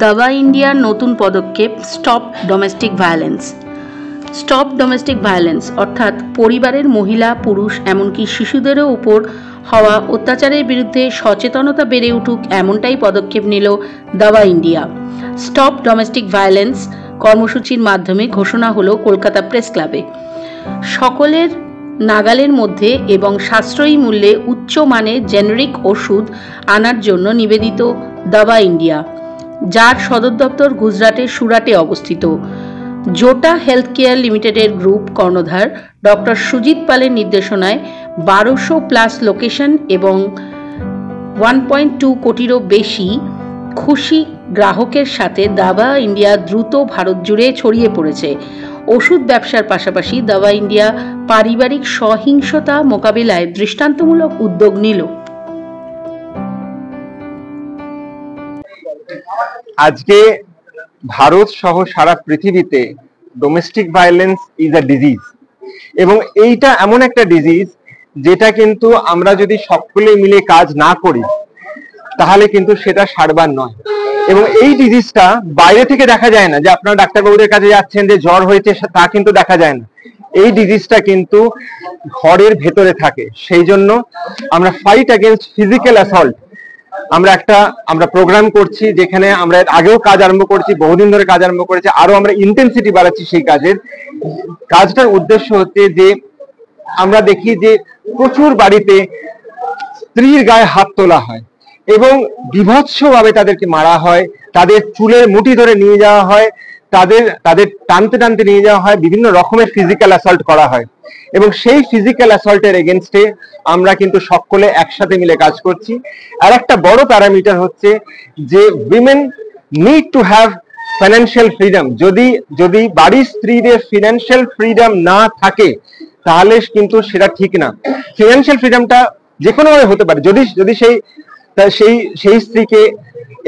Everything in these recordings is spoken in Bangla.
দাবা ইন্ডিয়ার নতুন পদক্ষেপ stop domestic violence. Stop domestic violence অর্থাৎ পরিবারের মহিলা, পুরুষ এমনকি শিশুদেরও উপর হওয়া অত্যাচারের বিরুদ্ধে সচেতনতা বেড়ে উঠুক এমনটাই পদক্ষেপ নিল দাবা ইন্ডিয়া। স্টপ ডোমেস্টিক ভায়োলেন্স কর্মসূচির মাধ্যমে ঘোষণা হলো কলকাতা প্রেস ক্লাবে। সকলের নাগালের মধ্যে এবং সাশ্রয়ী মূল্যে উচ্চমানের জেনেরিক ওষুধ আনার জন্য নিবেদিত দাবা ইন্ডিয়া, যার সদর দপ্তর গুজরাটের সুরাটে অবস্থিত। জোটা হেলথ কেয়ার লিমিটেডের গ্রুপ কর্ণধার ডক্টর সুজিত পালের নির্দেশনায় 1200+ লোকেশন এবং 1.2 কোটিরও বেশি খুশি গ্রাহকের সাথে দাবা ইন্ডিয়া দ্রুত ভারত জুড়ে ছড়িয়ে পড়েছে। ওষুধ ব্যবসার পাশাপাশি দাবা ইন্ডিয়া পারিবারিক সহিংসতা মোকাবিলায় দৃষ্টান্তমূলক উদ্যোগ নিল। আজকে ভারত সহ সারা পৃথিবীতে domestic violence is a disease, এবং এইটা এমন একটা ডিজিজ যেটা কিন্তু আমরা যদি সকলে মিলে কাজ না করি তাহলে কিন্তু সেটা সারবার নয়। এবং এই ডিজিজটা বাইরে থেকে দেখা যায় না, যে আপনারা ডাক্তারবাবুদের কাছে যাচ্ছেন যে জ্বর হয়েছে তা কিন্তু দেখা যায় না। এই ডিজিজটা কিন্তু ঘরের ভেতরে থাকে। সেই জন্য আমরা ফাইট এগেইনস্ট ফিজিক্যাল অ্যাসল্ট আমরা প্রোগ্রাম করছি, যেখানে আমরা আগেও কাজ আরম্ভ করছি, বহুদিন ধরে কাজ আরম্ভ করেছি, আরো আমরা ইন্টেন্সিটি বাড়াচ্ছি। সেই কাজটার উদ্দেশ্য হচ্ছে যে আমরা দেখি যে প্রচুর বাড়িতে স্ত্রীর গায়ে হাত তোলা হয় এবং বিভৎসভাবে তাদেরকে মারা হয়, তাদের চুলের মুঠি ধরে নিয়ে যাওয়া হয়, তাদের টানতে টানতে নিয়ে যাওয়া হয়, বিভিন্ন রকমের ফিজিক্যাল অ্যাসল্ট করা হয়। এবং সেই ফিজিক্যাল অ্যাসল্টের এগেনস্টে আমরা কিন্তু সকলে একসাথে মিলে কাজ করছি। আর একটা বড় প্যারামিটার হচ্ছে যে women need to have financial freedom. যদি বাড়ির স্ত্রীদের ফিনান্সিয়াল ফ্রিডম না থাকে তাহলে কিন্তু সেটা ঠিক না। ফিনান্সিয়াল ফ্রিডমটা যে কোনো ভাবে হতে পারে, যদি সেই স্ত্রীকে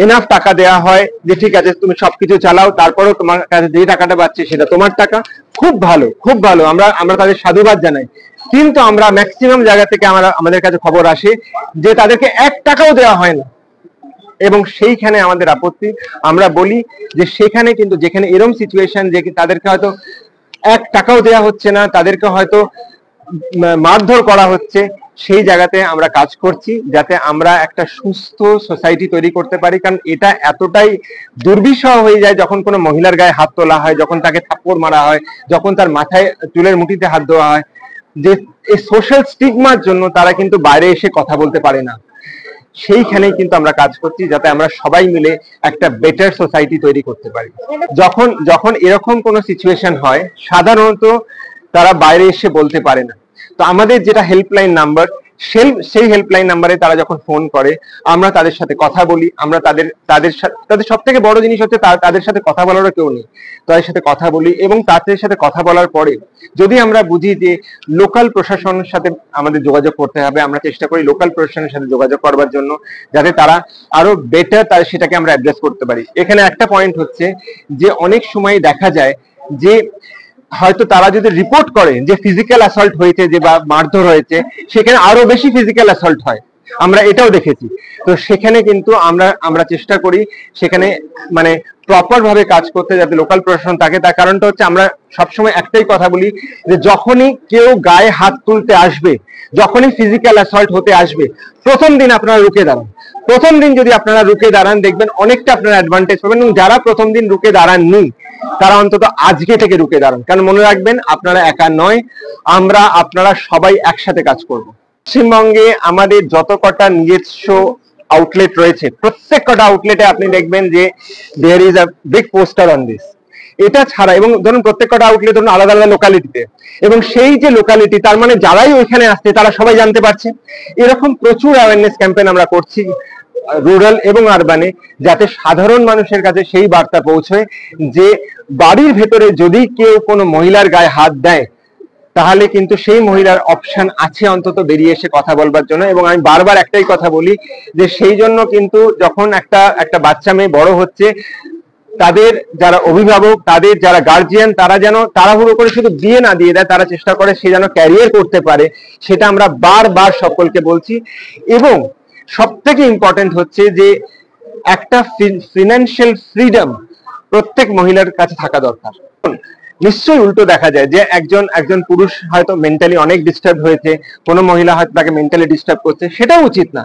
এনাফ টাকা দেওয়া হয় যে ঠিক আছে তুমি সবকিছু চালাও, তারপরও তোমার কাছে যে টাকাটা পাচ্ছে সেটা তোমার টাকা, খুব ভালো, খুব ভালো, আমরা তাদের সাধুবাদ জানাই। কিন্তু আমরা ম্যাক্সিমাম জায়গা থেকে আমাদের কাছে খবর আসে যে তাদেরকে 1 টাকাও দেওয়া হয় না, এবং সেইখানে আমাদের আপত্তি। আমরা বলি যে সেখানে কিন্তু যেখানে এরকম সিচুয়েশন যে তাদেরকে হয়তো 1 টাকাও দেওয়া হচ্ছে না, তাদেরকে হয়তো মারধর করা হচ্ছে, সেই জায়গাতে আমরা কাজ করছি যাতে আমরা একটা সুস্থ সোসাইটি তৈরি করতে পারি। কারণ এটা এতটাই দুর্বিষহ হয়ে যায় যখন কোনো মহিলার গায়ে হাত তোলা হয়, যখন তাকে থাপ্পড় মারা হয়, যখন তার মাথায় চুলের মুঠিতে হাত দেওয়া হয়, যে এই সোশ্যাল স্টিগমার জন্য তারা কিন্তু বাইরে এসে কথা বলতে পারে না। সেইখানেই কিন্তু আমরা কাজ করছি যাতে আমরা সবাই মিলে একটা বেটার সোসাইটি তৈরি করতে পারি। যখন এরকম কোনো সিচুয়েশন হয় সাধারণত তারা বাইরে এসে বলতে পারে না। তো আমাদের যেটা হেল্পলাইন নাম্বার, সেই হেল্পলাইন নাম্বারে তারা যখন ফোন করে আমরা তাদের সাথে কথা বলি। আমরা তাদের সব থেকে বড় জিনিস হচ্ছে তাদের সাথে কথা বলারও কেউ নেই, তাদের সাথে কথা বলি। এবং তাদের সাথে কথা বলার পরে যদি আমরা বুঝি যে লোকাল প্রশাসনের সাথে আমাদের যোগাযোগ করতে হবে, আমরা চেষ্টা করি লোকাল প্রশাসনের সাথে যোগাযোগ করবার জন্য, যাতে তারা আরো বেটার সেটাকে আমরা অ্যাড্রেস করতে পারি। এখানে একটা পয়েন্ট হচ্ছে যে অনেক সময় দেখা যায় যে হয়তো তারা যদি রিপোর্ট করে যে ফিজিক্যাল অ্যাসল্ট হয়েছে, যে বা মারধর হয়েছে, সেখানে আরো বেশি ফিজিক্যাল অ্যাসল্ট হয়, আমরা এটাও দেখেছি। তো সেখানে কিন্তু আমরা চেষ্টা করি সেখানে মানে প্রপার ভাবে কাজ করতে, যাতে লোকাল প্রশাসন থাকে। তার কারণটা হচ্ছে আমরা সবসময় একটাই কথা বলি যে যখনই কেউ গায়ে হাত তুলতে আসবে, যখনই ফিজিক্যাল অ্যাসল্ট হতে আসবে, প্রথম দিন আপনারা রুখে দাঁড়ান। প্রথম দিন যদি আপনারা রুখে দাঁড়ান দেখবেন অনেকটা আপনারা অ্যাডভান্টেজ পাবেন। এবং যারা প্রথম দিন রুখে দাঁড়াননি তারা অন্তত আজকে থেকে রুখে দাঁড়ান, কারণ মনে রাখবেন আপনারা একা নয়, আপনারা সবাই একসাথে কাজ করব। পশ্চিমবঙ্গে আমাদের যত কটা নিজস্ব আউটলেট রয়েছে, প্রত্যেক কটা আউটলেটে আপনি দেখবেন যে there is a big poster on this. এটা ছাড়া, এবং ধরুন প্রত্যেক কটা আউটলেট ধরুন আলাদা আলাদা লোকালিটিতে, এবং সেই যে লোকালিটি তার মানে যারাই ওইখানে আসছে তারা সবাই জানতে পারছে। এরকম প্রচুর অ্যাওয়ারনেস ক্যাম্পেইন আমরা করছি রুরাল এবং আরবানে, যাতে সাধারণ মানুষের কাছে সেই বার্তা পৌঁছয় যে বাড়ির ভেতরে যদি কেউ কোনো মহিলার গায়ে হাত দেয় তাহলে কিন্তু সেই মহিলার অপশন আছে অন্তত বেরিয়ে এসে কথা বলবার জন্য। এবং আমি বারবার একটাই কথা বলি যে সেই জন্য কিন্তু যখন একটা বাচ্চা মেয়ে বড় হচ্ছে, তাদের যারা অভিভাবক, তাদের যারা গার্জিয়ান, তারা যেন তাড়াহুড়ো করে শুধু বিয়ে না দিয়ে দেয়, তারা চেষ্টা করে সে যেন ক্যারিয়ার করতে পারে, সেটা আমরা বারবার সকলকে বলছি। এবং সব থেকে ইম্পর্টেন্ট হচ্ছে যে একটা ফিনান্সিয়াল ফ্রিডম প্রত্যেক মহিলার কাছে থাকা দরকার। নিশ্চয়ই উল্টো দেখা যায় যে একজন পুরুষ হয়তো মেন্টালি অনেক ডিস্টার্ব হয়েছে, কোনো মহিলা হয়তো তাকে মেন্টালি ডিস্টার্ব করছে, সেটাও উচিত না।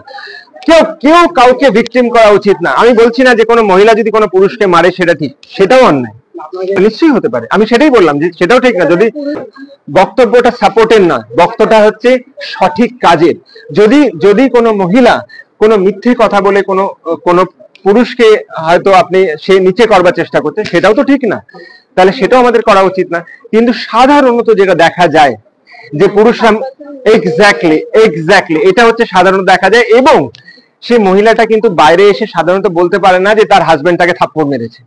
কেউ কাউকে ভিকটিম করা উচিত না। আমি বলছি না যে কোনো মহিলা যদি কোনো পুরুষকে মারে সেটা ঠিক, সেটাও অন্যায়, নিশ্চয়ই হতে পারে। আমি সেটাই বললাম যে সেটাও ঠিক না। যদি বক্তব্যটা সাপোর্টের নয়, বক্তব্যটা হচ্ছে সঠিক কাজের। যদি কোনো মহিলা কোনো মিথ্যে কথা বলে কোনো পুরুষকে হয়তো সে নিচে করবার চেষ্টা করছে, সেটাও তো ঠিক না, তাহলে সেটাও আমাদের করা উচিত না। কিন্তু সাধারণত যেটা দেখা যায় যে পুরুষরা এক্স্যাক্টলি এটা হচ্ছে সাধারণত দেখা যায়, এবং সেই মহিলাটা কিন্তু বাইরে এসে সাধারণত বলতে পারে না যে তার হাজবেন্ড তাকে থাপ্পড় মেরেছে।